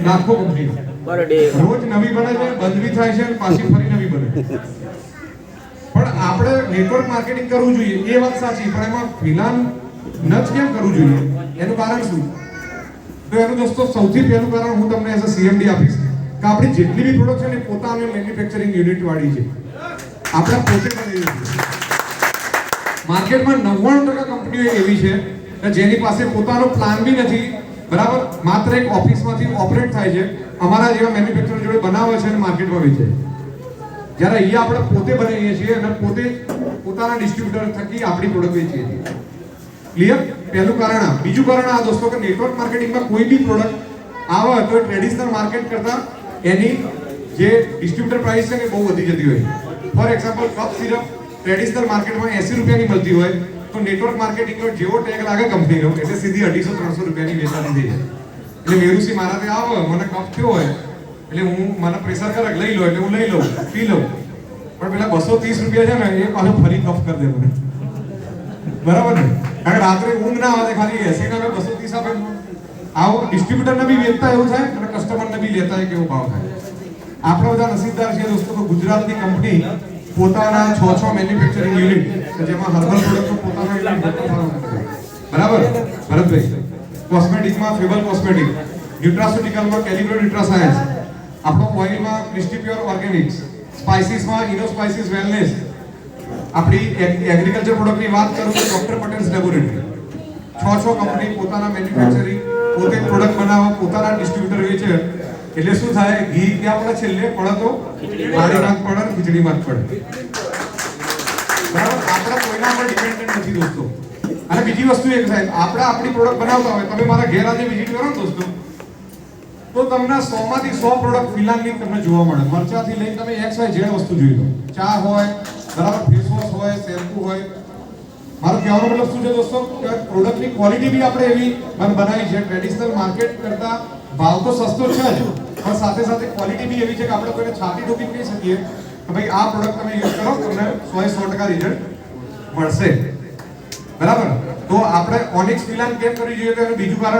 લાખો કંપનીઓ રોજ નવી બને છે, બંધ બી થાય છે, પાછી ફરી નવી બને. પણ આપણે નેટવર્ક માર્કેટિંગ કરવું જોઈએ એ વાત સાચી, પણ એમાં ફિલાન ન જ કેમ કરવું જોઈએ એનું કારણ શું? તો એનું દોસ્તો સૌથી પહેલું કારણ હું તમને એઝ અ સીએમડી આપીશ કે આપણી જેટલી બી પ્રોડક્ટ છે ને પોતાની મેન્યુફેક્ચરિંગ યુનિટ વાળી છે, આપણે પોતે બનાવીએ છીએ. માર્કેટમાં 99% કંપનીઓ એવી છે કે જેની પાસે પોતાનો પ્લાન બી નથી, બરાબર, માત્ર એક ઓફિસમાંથી ઓપરેટ થાય છે, અમારા જેવા મેન્યુફેક્ચરર જોડે બનાવે છે અને માર્કેટમાં વેચે છે. જ્યારે અહીંયા આપણે પોતે બનાવીએ છીએ અને પોતે પોતાના ડિસ્ટ્રીબ્યુટર થકી આપણી પ્રોડક્ટ વેચીએ છીએ. ક્લિયર? પહેલું કારણ આ. બીજું કારણ આ દોસ્તો કે નેટવર્ક માર્કેટિંગમાં કોઈ બી પ્રોડક્ટ આવે તો ટ્રેડિશનલ માર્કેટ કરતા એની જે ડિસ્ટ્રીબ્યુટર પ્રાઇસ છે ને બહુ વધી જતી હોય. For example cup syrup traditional માર્કેટમાં 80 રૂપિયાની મળતી હોય તો નેટવર્ક માર્કેટિંગનો જેવો ટેગ લાગે કંપનીનો એટલે સીધી 250-300 રૂપિયાની વેચાતી થઈ જાય. એટલે મેરુસી મારા ત્યાં આવે, મને કફ થયો હોય એટલે હું મને પ્રેશર કરે લઈ લો એટલે હું લઈ લઉં, પી લઉં, પણ પેલા 230 રૂપિયા છે ને એ પાછો ફરી કફ કરી દે મને. બરાબર ને? કારણ કે રાત્રે ઊંઘ ના આવે ખાલી 80 ના 230 આપે. આવો ડિસ્ટ્રીબ્યુટરને બી વેચતા એવું થાય અને કસ્ટમરને બી લેતા હોય કેવો ભાવ થાય. આપણે બધા નસીબદાર છીએ દોસ્તો કે ગુજરાતની કંપની પોતાના 6 મેન્યુફેક્ચરિંગ યુનિટ કે જેમાં હર્બલ પ્રોડક્ટનો પોતાનો યુનિટ બરાબર ભરતભાઈ, કોસ્મેટિકમાં ફેબલ કોસ્મેટિક, ન્યુટ્રાસ્યુટિકલમાં કેલિબ્રો ન્યુટ્રાસાયન્સ, આપણો ઓઇલમાં ક્રિસ્ટી પ્યોર ઓર્ગેનિક્સ, સ્પાઇસીસમાં ઇનો સ્પાઇસીસ વેલનેસ, આપણી એગ્રીકલ્ચર પ્રોડક્ટની વાત કરું તો ડોક્ટર પટેલ્સ લેબોરેટરી. 6 કંપની પોતાના મેન્યુફેક્ચરિંગ, પોતે પ્રોડક્ટ બનાવવા, પોતાના ડિસ્ટ્રીબ્યુટર વેચે. એટલે શું થાય? ઘી ક્યાં પડે? છેલ્લે પડે તો પાણીમાં જ પડે, ખીચડીમાં જ પડે. બરાબર? આપણે કોઈના પર ડિપેન્ડન્ટ નથી દોસ્તો. અને બીજી વસ્તુ એક સાહેબ, આપણે આપણી પ્રોડક્ટ બનાવતા હોય, તમે મારા ઘેર આજે વિઝિટ કરો ને દોસ્તો તો તમને 100 માંથી 100 પ્રોડક્ટ ફિલાનની તમને જોવા મળે. મરચાથી લઈને તમે XYZ વસ્તુ જોઈ લો. ચા હોય, બરાબર, ફેસ વોશ હોય, શેમ્પુ હોય. મારો કહેવાનો મતલબ શું છે દોસ્તો કે પ્રોડક્ટની ક્વોલિટી બી આપણે એવી બનાવી છે. ટ્રેડિશનલ માર્કેટ કરતા ભાવ તો સસ્તો છે જ, પણ સાથે સાથે ક્વોલિટી બી એવી છે કે આપણે કોઈને છાતી ઠોકી કહી શકીએ કે ભાઈ આ પ્રોડક્ટ તમે યુઝ કરો, તમને 100% રિઝલ્ટ મળશે. બરાબર? તો આપણે ઓનિક્સ ફિલાન કેમ કરવી જોઈએ તો એનું બીજું કારણ